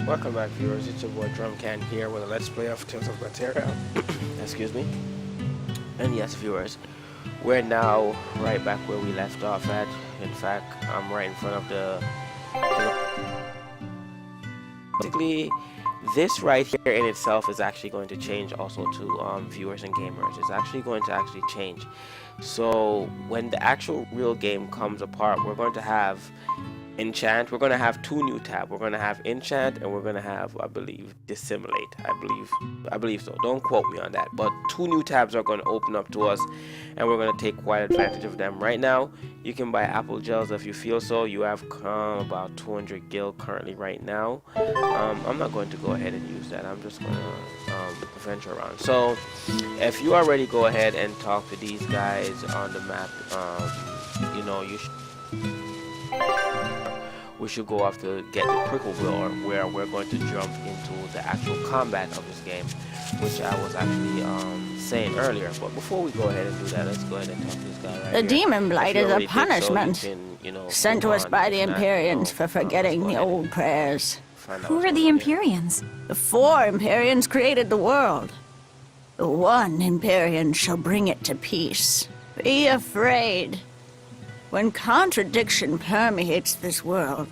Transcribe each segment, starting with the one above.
Welcome back, viewers. It's your boy Drumcan here with a Let's Play of Tales of Berseria. Excuse me. And yes, viewers, we're now right back where we left off at. In fact, I'm right in front of the... Basically, this right here in itself is actually going to change also to viewers and gamers. It's actually going to change. So when the actual real game comes apart, we're going to have enchant. We're going to have two new tabs. We're going to have enchant and we're going to have, I believe, dissimulate. I believe so. Don't quote me on that, but two new tabs are going to open up to us and we're going to take quite advantage of them. Right now you can buy apple gels if you feel so. You have about 200 gil currently right now. I'm not going to go ahead and use that. I'm just going to venture around. So if you already go ahead and talk to these guys on the map, you know, we should go off to get the prickle blower, where we're going to jump into the actual combat of this game, which I was actually saying earlier. But before we go ahead and do that, let's go ahead and talk to this guy right The here. demon blight is a punishment sent to us by the Empyreans for forgetting the old prayers. Who are the Empyreans? The 4 Empyreans created the world. The 1 Empyrean shall bring it to peace. Be afraid. When contradiction permeates this world,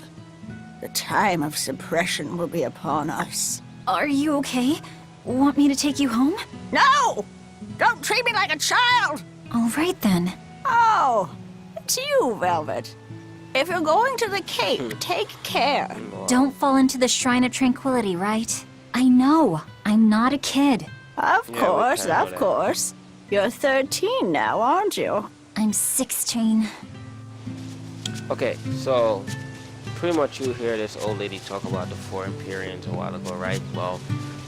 the time of suppression will be upon us. Are you okay? Want me to take you home? No! Don't treat me like a child! All right then. Oh, it's you, Velvet. If you're going to the Cape, take care. Don't fall into the Shrine of Tranquility, right? I know. I'm not a kid. Of course. You're 13 now, aren't you? I'm 16. Okay, so pretty much you hear this old lady talk about the 4 Empyreans a while ago, right? Well,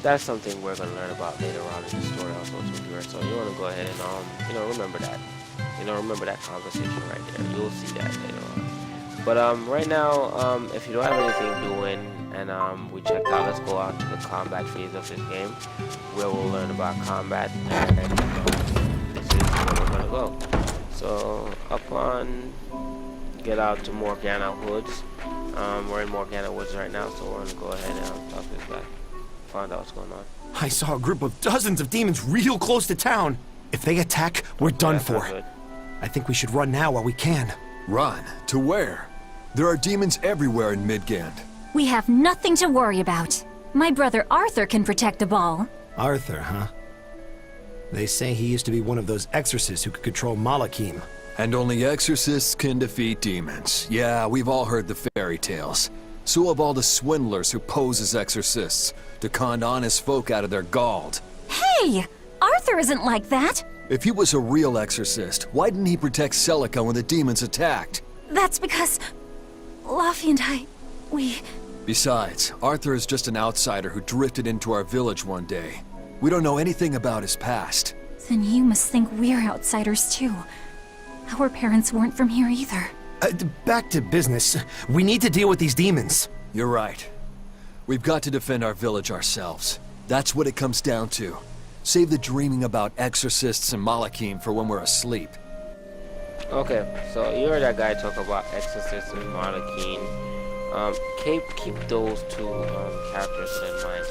that's something we're going to learn about later on in the story also too, viewers. So you want to go ahead and remember that. Remember that conversation right there. You'll see that later on. But right now, if you don't have anything doing and we checked out, let's go out to the combat phase of this game, where we'll learn about combat, and this is where we're gonna go. So upon get out to Morgana Woods, we're in Morgana Woods right now, so we're gonna go ahead and talk to this guy, find out what's going on. I saw a group of dozens of demons real close to town. If they attack, we're done for. Good. I think we should run now while we can. Run? To where? There are demons everywhere in Midgand. We have nothing to worry about. My brother Arthur can protect the ball. Arthur, huh? They say he used to be one of those exorcists who could control Malachim. And only exorcists can defeat demons. Yeah, we've all heard the fairy tales. So have all the swindlers who pose as exorcists to con honest folk out of their gold. Hey! Arthur isn't like that! If he was a real exorcist, why didn't he protect Celica when the demons attacked? That's because... Laffy and we... Besides, Arthur is just an outsider who drifted into our village one day. We don't know anything about his past. Then you must think we're outsiders too. Our parents weren't from here either. Back to business. We need to deal with these demons. You're right. We've got to defend our village ourselves. That's what it comes down to. Save the dreaming about exorcists and Malachim for when we're asleep. Okay, so you heard that guy talk about exorcists and Malachim. Keep those two characters in mind.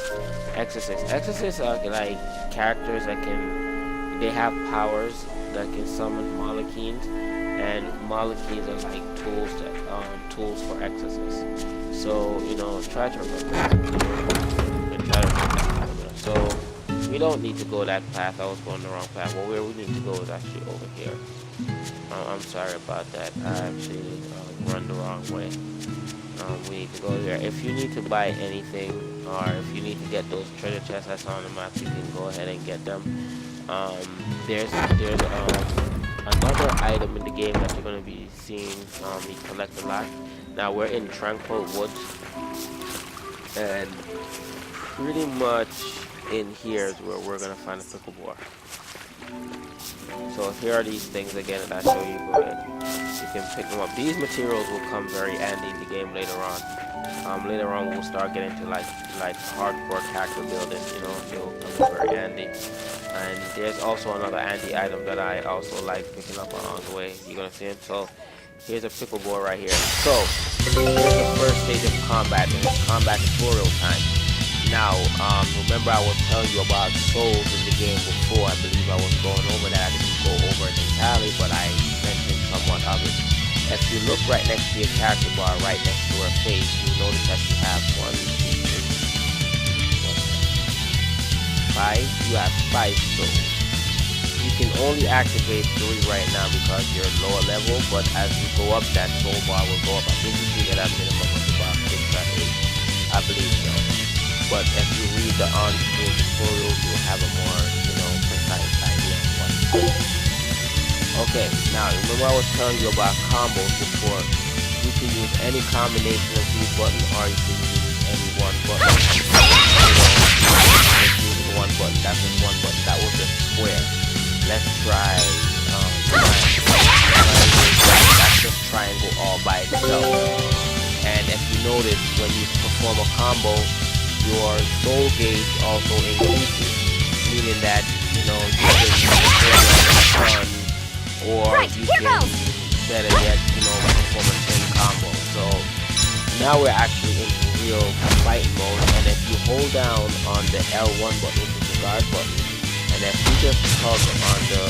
Exorcists are like characters that they have powers that can summon Malachims, and Malachims are like tools for exorcists. So try to remember that. So we don't need to go that path. I was going the wrong path. Well, where we need to go is actually over here. I'm sorry about that. I actually run the wrong way. We need to go there. If you need to buy anything, or if you need to get those treasure chests that's on the map, you can go ahead and get them. There's another item in the game that you're going to be seeing me collect a lot. Now we're in Tranquil Woods, and pretty much in here is where we're going to find the prickle boar. So here are these things again that I show you. Go ahead. You can pick them up. These materials will come very handy in the game later on. Later on we'll start getting to like hardcore character building. They'll come very handy. And there's also another handy item that I also like picking up along the way. You're gonna see it. So here's a pickle board right here. So here's the first stage of combat, and it's combat tutorial time. Now, remember I was telling you about souls in the game before. I believe I was going over that. I didn't go over it entirely, but I mentioned somewhat of it. If you look right next to your character bar, right next to her face, you'll notice that you have 5. You have 5 souls. You can only activate 3 right now because you're lower level, but as you go up, that soul bar will go up. I think you can get a minimum of about 6 or 8. I believe so. But if you read the on-screen tutorial, you'll have a more, precise idea of what to do. Okay, now remember I was telling you about combos before. You can use any combination of these buttons, or you can use any one button. One button, that's just one button. That was just square. Let's try that's just triangle all by itself. And if you notice, when you perform a combo, your soul gauge also increases, meaning that you can run, or you can better yet perform a 10 combo. So now we're actually into real fighting mode, and if you hold down on the L1 button, which is the guard button, and if you just tug on the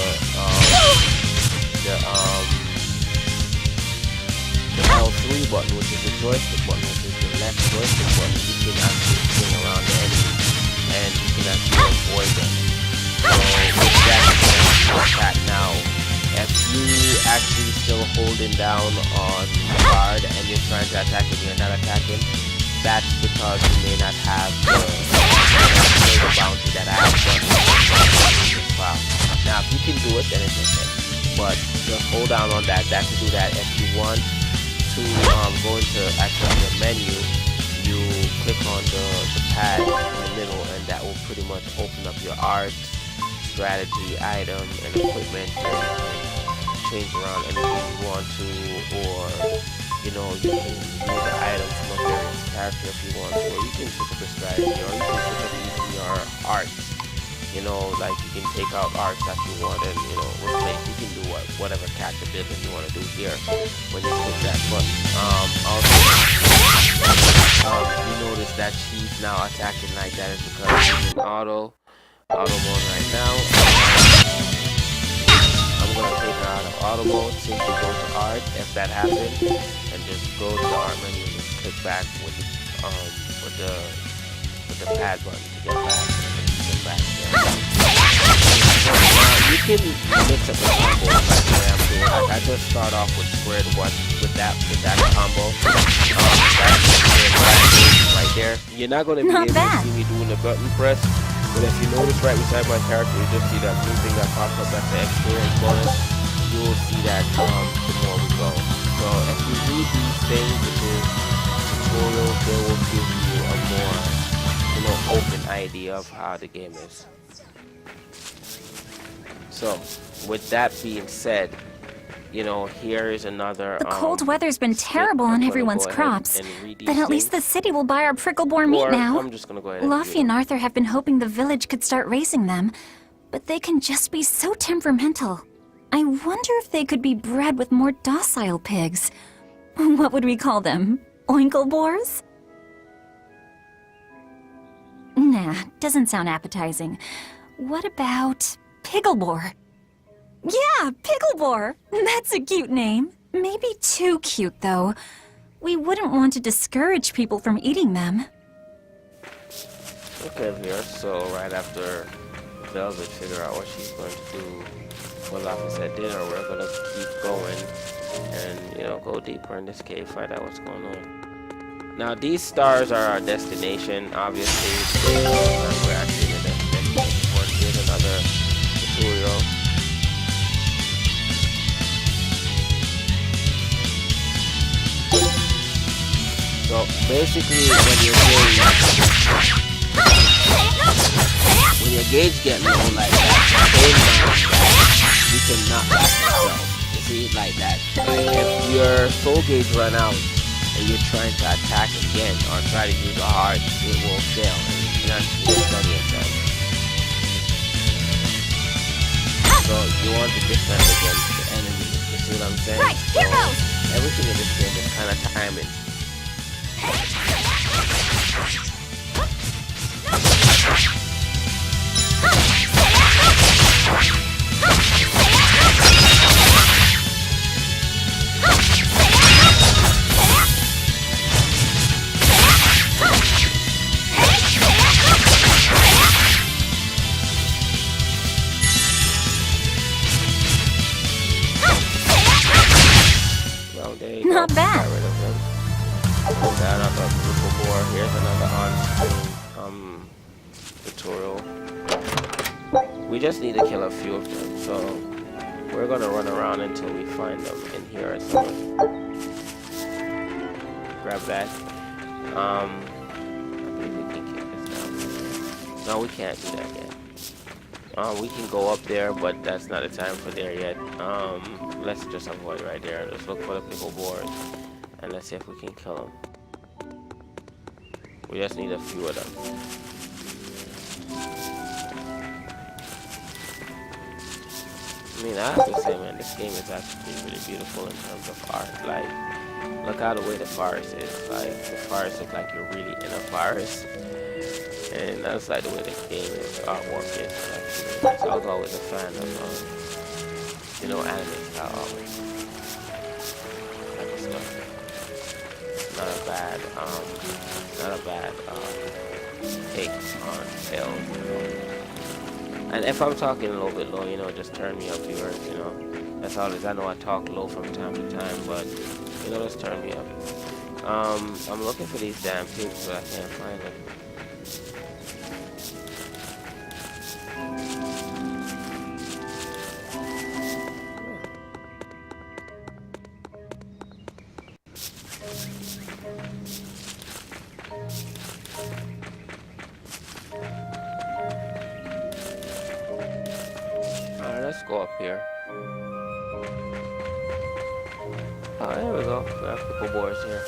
L3 button, which is the joystick button, which is the left joystick button, you can actually swing around the enemy, and you can actually avoid them. So with that, you can attack now. If you actually still holding down on the guard and you're trying to attack and you're not attacking, that's because you may not have the bounty that I have done. Wow. Now if you can do it, then it's okay. But just hold down on that. That to do that. If you want to go into actually your menu, you click on the pad in the middle, and that will pretty much open up your art, strategy, item, and equipment, and you can change around anything you want to, or you can use an item from a various character if you want to, or you can pick up a strategy, or you can pick up even your art. Like you can take out arts that you want and replace. You can do whatever character building you want to do here when you click that button. Also, you notice that she's now attacking like that is because she's in auto mode right now. I'm gonna take her out of auto mode, simply go to art if that happens, and just go to the art menu and just click back with the pad button to get back. You can mix up the combo like the way I'm doing. I just start off with squared one with that combo. That's right there. You're not going to be able to see me doing the button press, but if you notice right beside my character, you just see that blue thing that pops up. That's the experience bonus. You will see that the more we go. So if you read these things, which is tutorials, they will give you a more open idea of how the game is. So with that being said, here is another the cold weather's been terrible on everyone's crops, but at least the city will buy our prickleborn meat now. I'm just gonna go ahead Luffy and Arthur have been hoping the village could start raising them, but they can just be so temperamental. I wonder if they could be bred with more docile pigs. What would we call them? Oinkleboars? Nah, doesn't sound appetizing. What about Picklebore? Yeah, Picklebore! That's a cute name. Maybe too cute, though. We wouldn't want to discourage people from eating them. Okay, here, so right after Velvet figure out what she's going to do for Luffy's at dinner, we're gonna keep going and, go deeper in this cave, find out what's going on. Now these stars are our destination, obviously. We're actually in the destination point. Here's another tutorial. So basically when your gauge get low like that, you can knock back yourself. You see, like that. Like if your soul gauge run out and you're trying to attack again or try to use a heart, it will fail and you can actually stun yourself. So you want to defend against the enemy. You see what I'm saying? Right, here goes! Everything in this game is kind of timing. Got another triple boar. Here's another on-screen tutorial. We just need to kill a few of them, so we're gonna run around until we find them in here or something. Grab that. I think we can kick this down. No, we can't do that yet. We can go up there, but that's not the time for there yet. Let's just avoid right there. Let's look for the pickle boars, and let's see if we can kill them. We just need a few of them. I mean, I have to say, man, this game is actually really beautiful in terms of art. Like, look how the way the forest is. Like, the forest looks like you're really in a forest. And that's like the way the game is, artwork is. Like, so I was always a fan of, you know, anime style always. Type of stuff. Not a bad take on tales, you know. And if I'm talking a little bit low, you know, just turn me up, viewers, you know. That's all it is. I know I talk low from time to time, but, you know, just turn me up. I'm looking for these damn pigs, but I can't find them. Let's go up here. Oh, there we go. We have pickle boars here.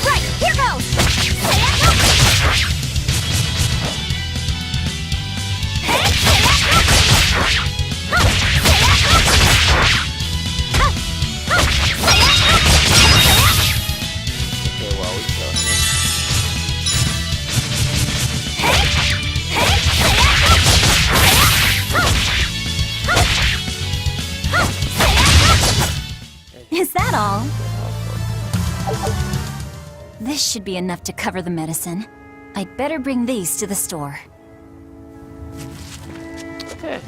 Right, here goes! Okay, well, we kill him. Is that all? This should be enough to cover the medicine. I'd better bring these to the store. Okay.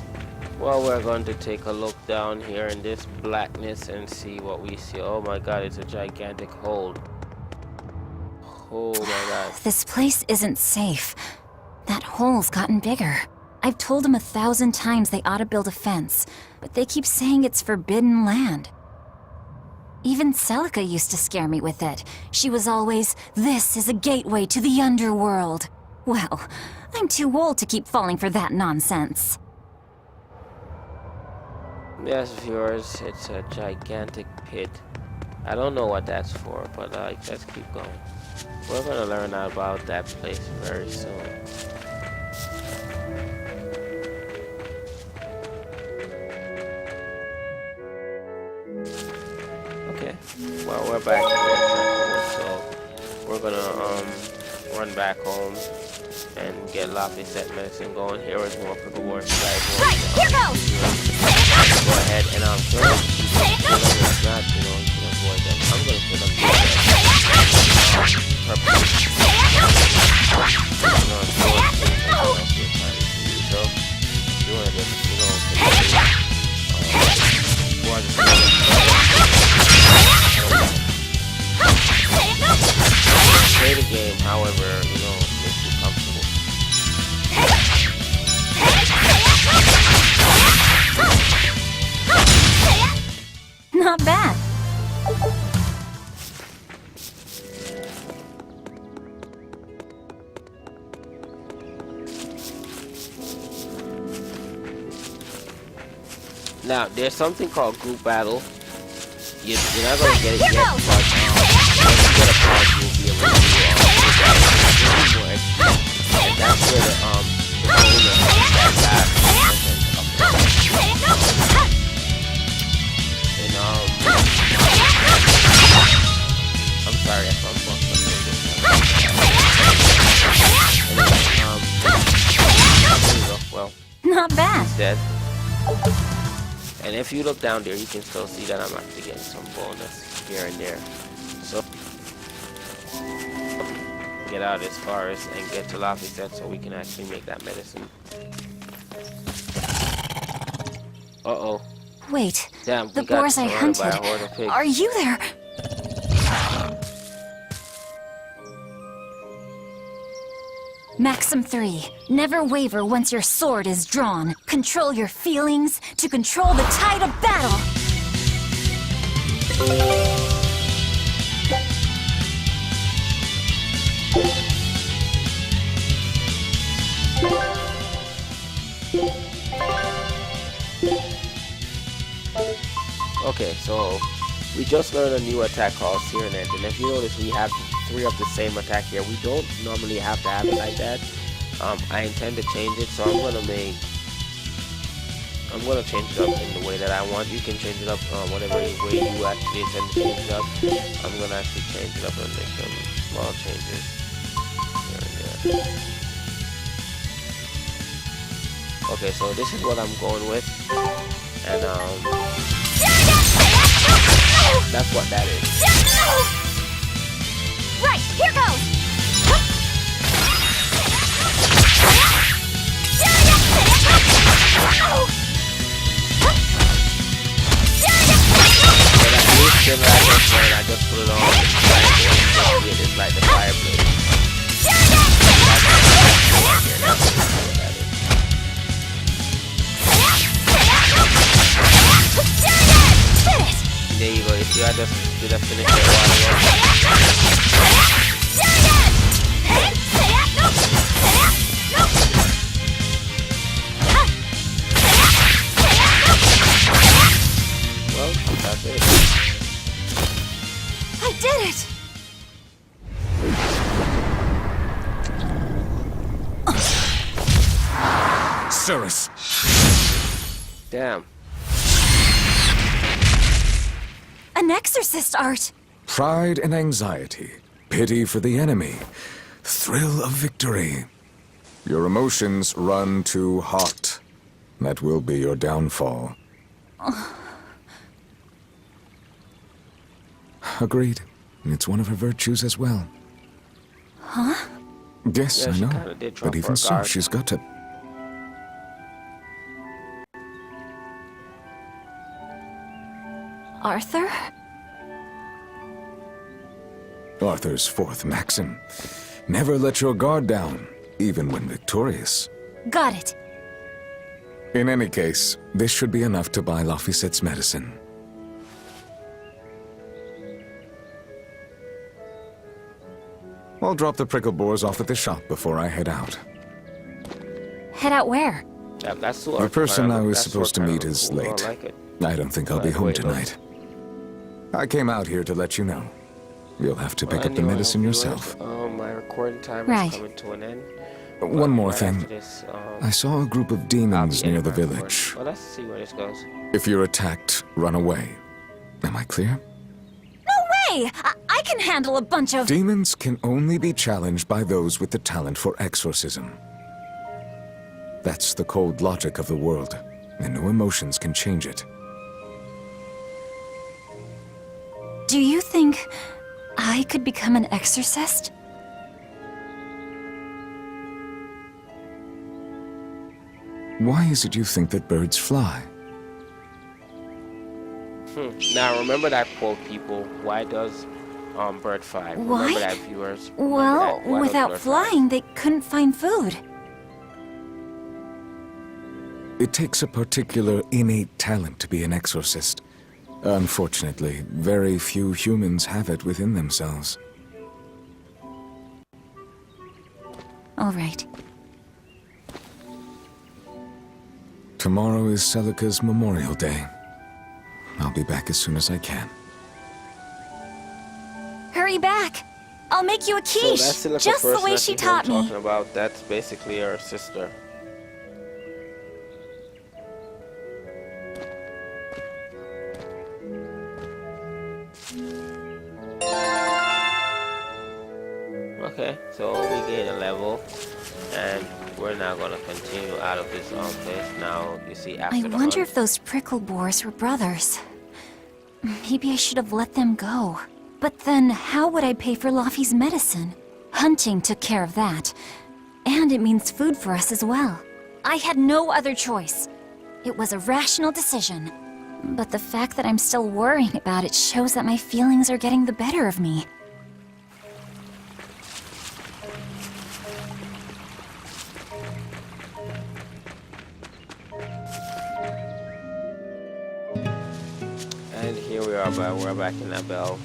Well, we're going to take a look down here in this blackness and see what we see. Oh my god, it's a gigantic hole. Oh my god. This place isn't safe. That hole's gotten bigger. I've told them 1,000 times they ought to build a fence, but they keep saying it's forbidden land. Even Celica used to scare me with it. She was always, "This is a gateway to the underworld." Well, I'm too old to keep falling for that nonsense. Yes, viewers, it's a gigantic pit. I don't know what that's for, but let's keep going. We're gonna learn about that place very soon. Okay, well, we're back here, so we're gonna run back home and get Loppy set medicine going. Here is more pickle boars, you guys want. Right, here goes! Go ahead and kill them. If not, you know, you can avoid them. I'm gonna kill them. Play the game, however, you know, makes you comfortable. Not bad. Now, there's something called group battle. You're not gonna get it yet, but once you get a pod, you'll be able to do more XP. And that's where the I'm sorry if I'm fucked up with this. Well, Not bad. he's dead. And if you look down there, you can still see that I'm actually getting some bonus here and there. So, get out as far as and get to Loppy set so we can actually make that medicine. Uh-oh. Wait, Damn, the we got boars I surrounded by a hunted. horde of pigs. Are you there? Maxim 3. Never waver once your sword is drawn. Control your feelings to control the tide of battle. Okay, so we just learned a new attack called Serenade, and if you notice, we have 3 of the same attack here. We don't normally have to have it like that. I intend to change it, so I'm gonna change it up in the way that I want. You can change it up whatever way you actually intend to change it up. I'm gonna actually change it up and make some small changes here and there. Okay, so this is what I'm going with, and that's what that is. Right, here goes! I just put it on it's like the fireplace. There you go. If you had just did a finish the well, that's it. I did it! Cirrus! Damn. An exorcist art! Pride and anxiety, pity for the enemy, thrill of victory. Your emotions run too hot. That will be your downfall. Agreed. It's one of her virtues as well. Huh? Yes, Yeah, I she know. kinda did drop But even her so, guard. she's got to... Arthur? Arthur's fourth maxim. Never let your guard down, even when victorious. Got it. In any case, this should be enough to buy Lafisette's medicine. I'll drop the prickle boars off at the shop before I head out. Head out where? Yeah, that's sort The of person kind I of- was that's supposed to sort of meet is cool. I late. like it. I don't think I'll be Right, home wait, tonight. I came out here to let you know. You'll have to pick Well, up the anyway, medicine viewers, yourself. My recording time Right. is coming to an end. One more Right thing. after this, I saw a group of I'll demons be near ending the my recording. village. Well, let's see where this goes. If you're attacked, run away. Am I clear? No way! I can handle a bunch of... Demons can only be challenged by those with the talent for exorcism. That's the cold logic of the world, and no emotions can change it. Do you think I could become an exorcist? Why is it you think that birds fly? Now, remember that quote, people. Why does bird fly? Remember Why? that, viewers. Remember Well, that. Why does without bird fly? flying, they couldn't find food. It takes a particular innate talent to be an exorcist. Unfortunately, very few humans have it within themselves. All right. Tomorrow is Celica's Memorial Day. I'll be back as soon as I can. Hurry back! I'll make you a So quiche, that's Silica just the person way that she you're taught me. talking about. That's basically her sister. Okay, so we gained a level, and we're now gonna continue out of this place. Now, you see, after I the wonder hunt, if those prickle boars were brothers. Maybe I should have let them go. But then, how would I pay for Laffy's medicine? Hunting took care of that. And it means food for us as well. I had no other choice. It was a rational decision. But the fact that I'm still worrying about it shows that my feelings are getting the better of me. we're back in Abel,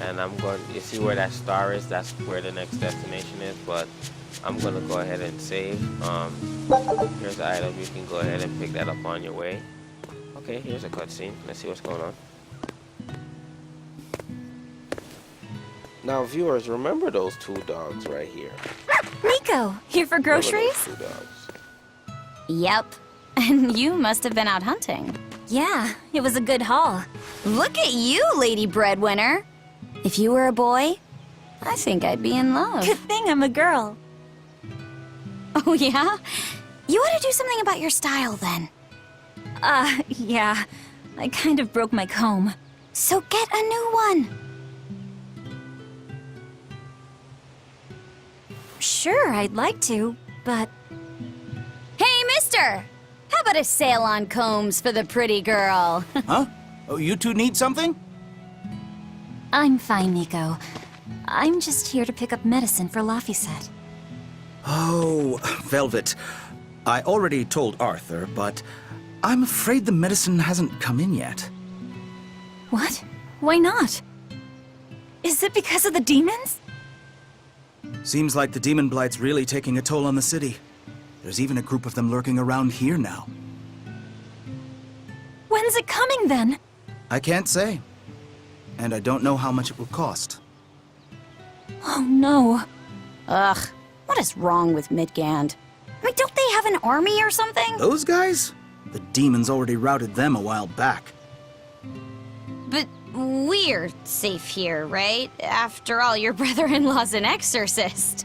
and I'm going. You see where that star is? That's where the next destination is. But I'm gonna go ahead and save. Here's the item. You can go ahead and pick that up on your way. Okay, here's a cutscene. Let's see what's going on. Now, viewers, remember those two dogs right here. Nico, here for Remember those groceries? two dogs. Yep. And you must have been out hunting. Yeah, it was a good haul. Look at you, Lady Breadwinner. If you were a boy, I think I'd be in love. Good thing I'm a girl. Oh, yeah? You ought to do something about your style, then. Yeah. I kind of broke my comb. So get a new one. Sure, I'd like to, but... Hey, mister! How about a sale on combs for the pretty girl? Huh? Oh, you two need something? I'm fine, Nico. I'm just here to pick up medicine for Laphicet. Oh, Velvet. I already told Arthur, but I'm afraid the medicine hasn't come in yet. What? Why not? Is it because of the demons? Seems like the demon blight's really taking a toll on the city. There's even a group of them lurking around here now. When's it coming, then? I can't say. And I don't know how much it will cost. Oh, no. Ugh, what is wrong with Midgand? I mean, don't they have an army or something? Those guys? The demons already routed them a while back. But we're safe here, right? After all, your brother-in-law's an exorcist.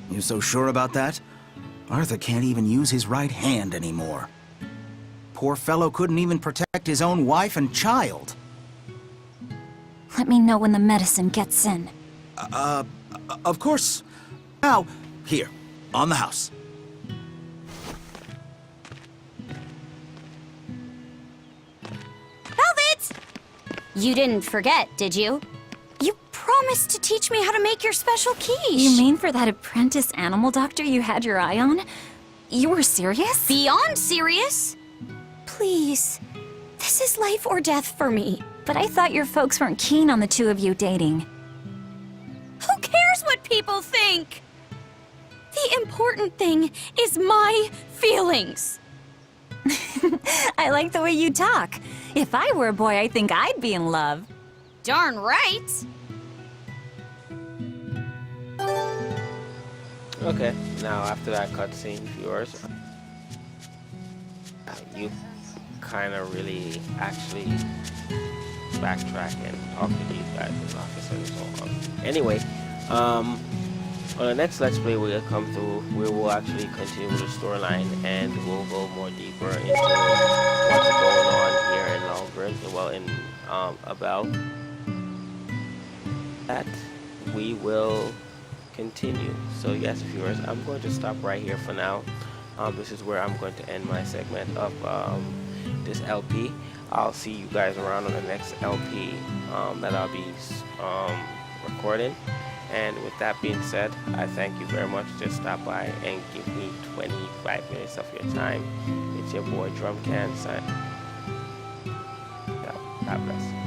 You so sure about that? Arthur can't even use his right hand anymore. Poor fellow couldn't even protect his own wife and child. Let me know when the medicine gets in. Of course. Now, here, on the house. Velvet! You didn't forget, did you? You promised to teach me how to make your special quiche. You mean for that apprentice animal doctor you had your eye on? You were serious? Beyond serious? Please, this is life or death for me. But I thought your folks weren't keen on the two of you dating. Who cares what people think? The important thing is my feelings. I like the way you talk. If I were a boy, I think I'd be in love. Darn right. Okay, now after that cutscene, viewers, you kind of really actually backtrack and talk to these guys in the office and so on. Anyway, on the next Let's Play we'll come through, we will actually continue the storyline and we'll go more deeper into what's going on here in Longren, well in Abel. That we will continue. So yes, viewers, I'm going to stop right here for now. This is where I'm going to end my segment of this LP. I'll see you guys around on the next LP that I'll be recording. And with that being said, I thank you very much. Just stop by and give me 25 minutes of your time. It's your boy Drumcan. God bless.